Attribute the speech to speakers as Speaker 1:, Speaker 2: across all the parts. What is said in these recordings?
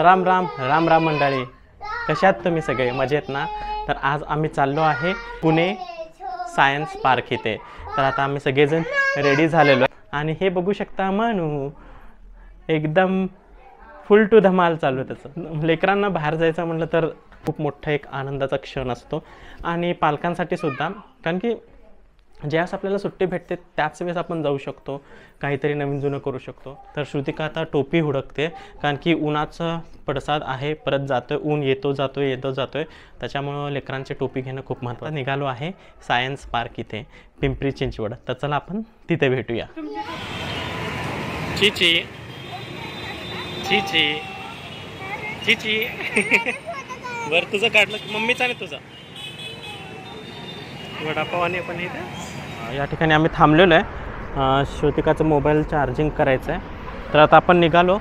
Speaker 1: राम राम राम राम मंडळी, कशात तुम्ही सगळे मजेत ना? तर आज आम्ही चाललो आहे पुणे सायन्स पार्क इथे. तर आता आम्ही सगळेजण रेडी झालेलो आणि हे बघू शकता मनू एकदम फुल टू धमाल चालू आहे त्याचं. लेकरांना बाहेर जायचं म्हटलं तर खूप मोठा एक आनंदाचा क्षण असतो आणि पालकांसाठी सुद्धा, कारण की ज्यावेळेस आपल्याला सुट्टी भेटते त्याच वेळेस आपण जाऊ शकतो, काहीतरी नवीन जुनं करू शकतो. तर श्रुतिका आता टोपी हुडकते, कारण की उन्हाचा पडसाद आहे, परत जातोय, ऊन येतो जातोय, त्याच्यामुळं लेकरांची टोपी घेणं खूप महत्त्वाचं. निघालो आहे सायन्स पार्क इथे पिंपरी चिंचवड. तर चला आपण तिथे भेटूया. चिची चिची चिची बरं तुझं काढलं, मम्मीचा नाही तुझा वडापावाने पण इथे. या ठिकाणी आम्ही थांबलेलो आहे, श्रुतिकाचं मोबाईल चार्जिंग करायचं आहे. तर आता आपण निघालो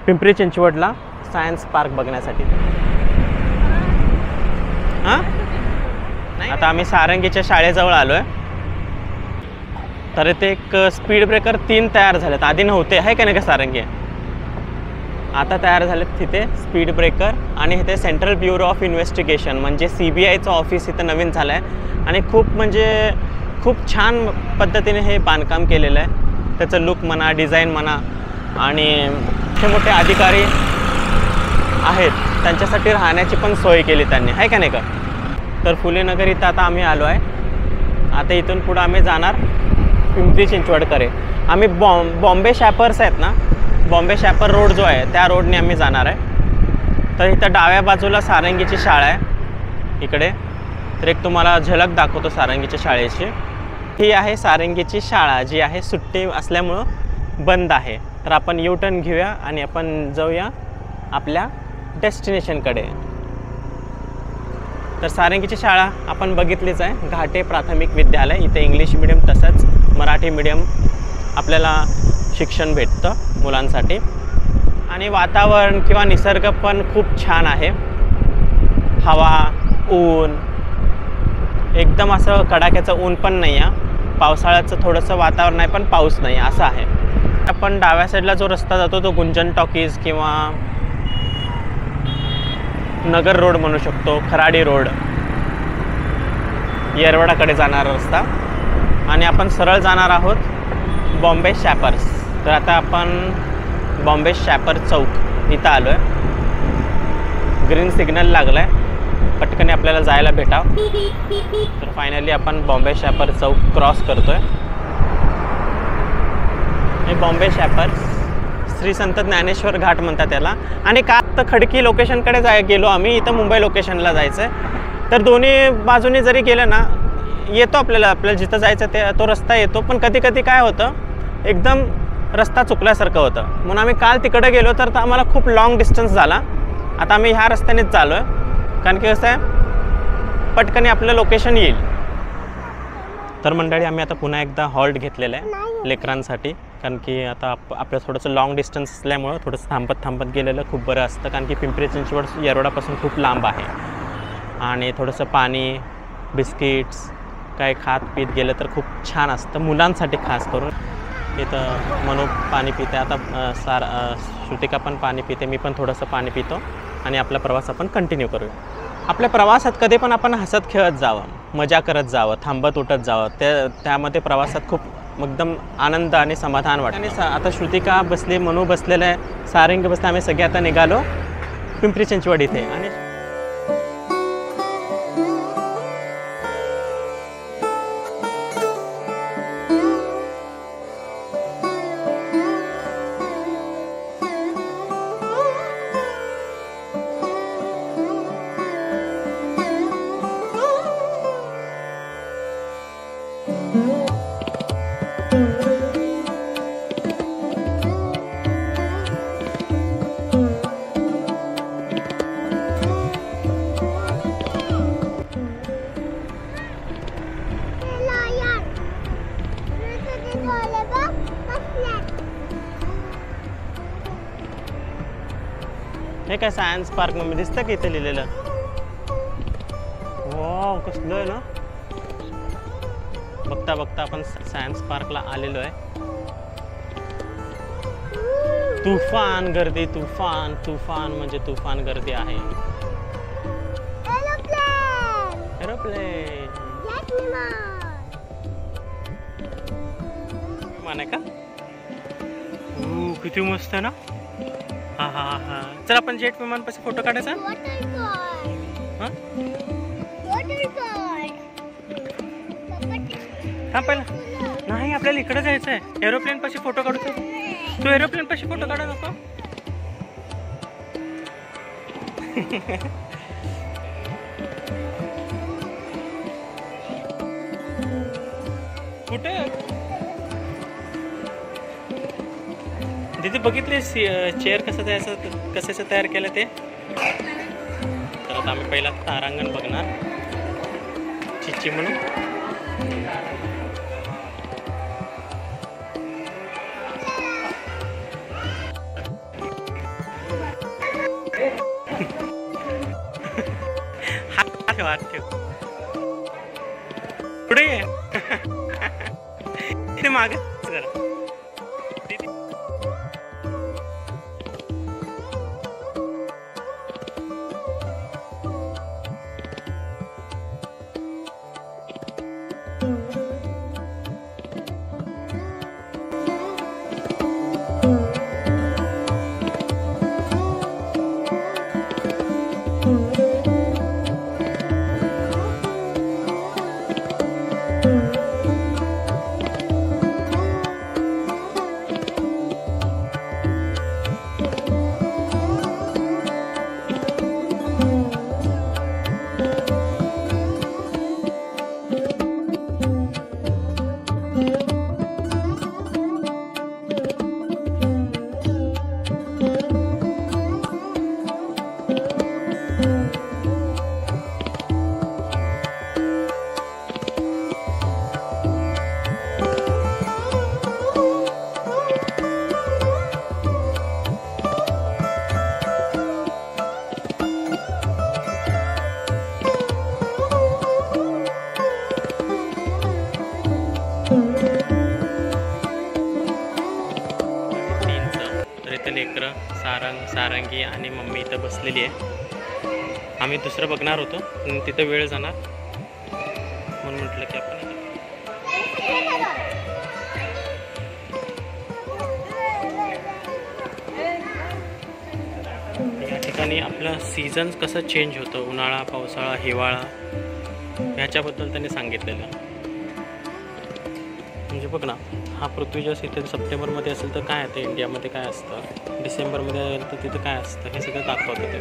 Speaker 1: पिंपरी चिंचवडला सायन्स पार्क बघण्यासाठी. हां आता आम्ही सारंगीच्या शाळेजवळ आलो आहे. तर इथे एक स्पीड ब्रेकर 3 तयार झालेत, आधी नव्हते आहे का नाही का सारंगी, आता तयार झालेत तिथे स्पीड ब्रेकर. आणि इथे सेंट्रल ब्युरो ऑफ इन्व्हेस्टिगेशन म्हणजे CBIचं ऑफिस इथं नवीन झालं आहे आणि खूप छान पद्धतीने हे बांधकाम केलेलं आहे. त्याचं लुक म्हणा, डिझाईन म्हणा, आणि मोठे अधिकारी आहेत त्यांच्यासाठी राहण्याची पण सोय केली त्यांनी आहे का नाही का. तर फुलेनगर इथं आता आम्ही आलो आहे. आता इथून पुढं आम्ही जाणार पिंपरी चिंचवडकडे. आम्ही बॉम्बे शॅपर्स आहेत ना, बॉम्बे शॅपर रोड जो आहे त्या रोडने आम्ही जाणार आहे. तर इथं डाव्या बाजूला सारंगीची शाळा आहे इकडे. तर एक तुम्हाला झलक दाखवतो सारंगीच्या शाळेची. ही आहे सारंगीची शाळा, जी आहे सुट्टी असल्यामुळं बंद आहे. तर आपण U-टर्न घेऊया आणि आपण जाऊया आपल्या डेस्टिनेशनकडे. तर सारंगीची शाळा आपण बघितलीच आहे, घाटे प्राथमिक विद्यालय. इथे इंग्लिश मिडियम तसंच मराठी मिडियम आपल्याला शिक्षण भेटतं मुलांसाठी. आणि वातावरण किंवा निसर्ग पण खूप छान आहे. हवा, ऊन, एकदम असं कडाक्याचं ऊन पण नाही आहे, पावसाळ्याचं थोडंसं वातावरण आहे पण पाऊस नाही असं आहे. आपण डाव्या साईडला जो रस्ता जातो तो गुंजन टॉकीज किंवा नगर रोड म्हणू शकतो, खराडी रोड, येरवडाकडे जाणारा रस्ता. आणि आपण सरळ जाणार आहोत बॉम्बे शॅपर्स. तर आता आपण बॉम्बे शॅपर चौक इथं आलो आहे. ग्रीन सिग्नल लागला आहे, पटकन आपल्याला जायला भेटावं. तर फायनली आपण बॉम्बे शॅपर चौक क्रॉस करतो आहे. हे बॉम्बे शॅपर श्री संत ज्ञानेश्वर घाट म्हणतात त्याला. आणि का तर खडकी लोकेशनकडे गेलो आम्ही, इथं मुंबई लोकेशनला जायचं आहे. तर दोन्ही बाजूनी जरी गेलं ना येतो आपल्याला जिथं जायचं ते तो रस्ता येतो. पण कधी कधी काय होतं, एकदम रस्ता चुकल्यासारखं होतं, म्हणून आम्ही काल तिकडे गेलो तर आम्हाला खूप लाँग डिस्टन्स झाला. आता आम्ही ह्या रस्त्यानेच चाललो आहे, कारण की कसं आहे पटकन आपलं लोकेशन येईल. तर मंडळी आम्ही आता पुन्हा एकदा हॉल्ट घेतलेलं आहे लेकरांसाठी, कारण की आता आपलं थोडंसं लाँग डिस्टन्स असल्यामुळं थोडंसं थांबत गेलेलं खूप बरं असतं. कारण की पिंपरी चिंचवड येरवडापासून खूप लांब आहे आणि थोडंसं पाणी, बिस्किट्स काय खात पीत गेलं तर खूप छान असतं मुलांसाठी खास करून. इथं मनू पाणी पिते, आता श्रुतिका पण पाणी पिते, मी पण थोडंसं पाणी पितो आणि आपला प्रवास आपण कंटिन्यू करूया. आपल्या प्रवासात कधी पण आपण हसत खेळत जावं, मजा करत जावं, थांबत उठत जावं. त्यामध्ये प्रवासात खूप एकदम आनंद आणि समाधान वाटतं. आणि आता श्रुतिका बसली, मनू बसलेलं आहे, सारंगी बसले, आम्ही सगळे आता निघालो पिंपरी चिंचवड इथे. आणि हे काय सायन्स पार्क मध्ये दिसतं की इथे लिहिलेलं. वाव कसलं आहे ना. बघता बघता आपण सायन्स पार्कला आलेलो आहे. तुफान गर्दी, तुफान तुफान म्हणजे तुफान गर्दी आहे. एरोप्लेन विमान आहे का? किती मस्त आहे ना. हा हा हा. चल आपण जेट विमान पाशी फोटो काढायचा. हा पहिला नाही, आपल्याला इकडे जायचं आहे. एरोप्लेन पाशी फोटो काढतो. तू एरोप्लेन पाशी फोटो काढा नको. कुठे दीदी बघितले चेअर कशाचं तयार केलं ते. तर आता आम्ही पहिला तारांगण बघणार चिची म्हणून. हात ठेव पुढे ये मागे जरा. लेकरं सारंगी आणि मम्मी इथं बसलेली आहे. आम्ही दुसरं बघणार होतो पण तिथं वेळ जाणार म्हणून म्हटलं की आपण या ठिकाणी आपलं सीझन कसं चेंज होतं, उन्हाळा, पावसाळा, हिवाळा, ह्याच्याबद्दल त्यांनी सांगितलेलं. म्हणजे बघ ना, हा पृथ्वी जस इथे सप्टेंबरमध्ये असेल तर काय आहे, इंडियामध्ये काय असतं, डिसेंबरमध्ये असेल तर तिथं काय असतं, हे सगळं दाखवतं ते.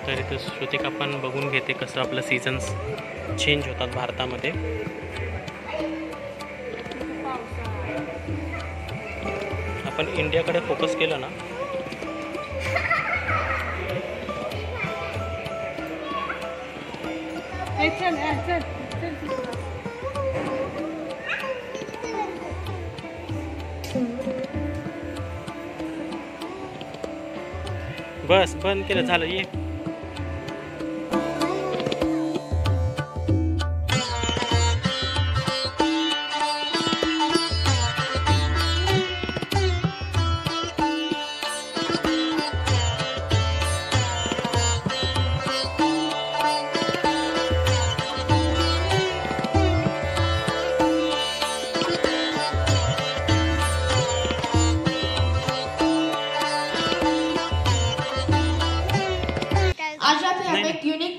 Speaker 1: तर इथं श्रुतिका पण बघून घेते कसं आपलं सीझन्स चेंज होतात भारतामध्ये. आपण इंडियाकडे फोकस केलं ना बस बंद केलं झालं. ये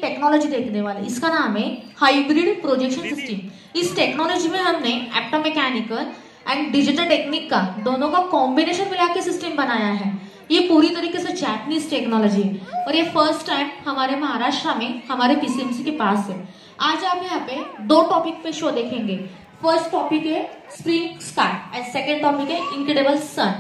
Speaker 2: टेक्नोलॉजी देखने वाले. इसका नाम है हाइब्रिड प्रोजेक्शन सिस्टम. इस टेक्नोलॉजी में हमने एप्टोमैकेनिकल एंड डिजिटल टेक्निक का दोनों का कॉम्बिनेशन मिला के सिस्टम बनाया है. ये पूरी तरीके से जापानीज टेक्नोलॉजी है और ये फर्स्ट टाइम हमारे महाराष्ट्र में हमारे पीसीएमसी के पास है. आज आप यहाँ पे दो टॉपिक पे शो देखेंगे. फर्स्ट टॉपिक है spring sky end second topic है इनक्रेडिबल सन.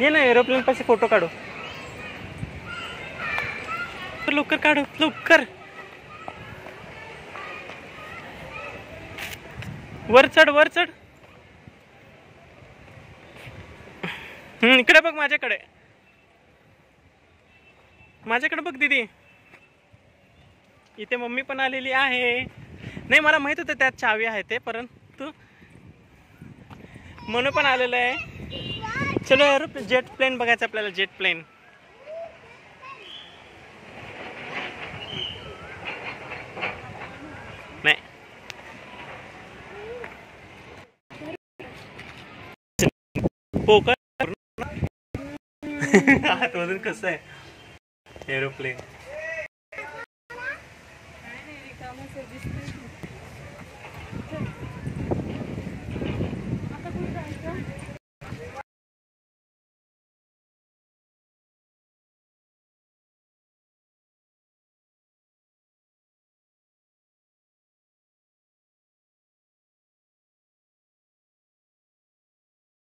Speaker 1: ये ना एरोप्लेन पाशी फोटो काढू, लवकर काढू लवकर. वर चढ वर चढ. इकडे बघ माझ्याकडे, माझ्याकडे बघ दीदी. इथे मम्मी पण आलेली आहे. नाही मला माहित होतं त्यात चावी आहे ते, परंतु मनू पण आलेलं आहे. चलो एरोप्लेन जेट प्लेन बघायचं आपल्याला. जेट प्लेन नाही पोकर आतमधून कसं आहे एरोप्लेन.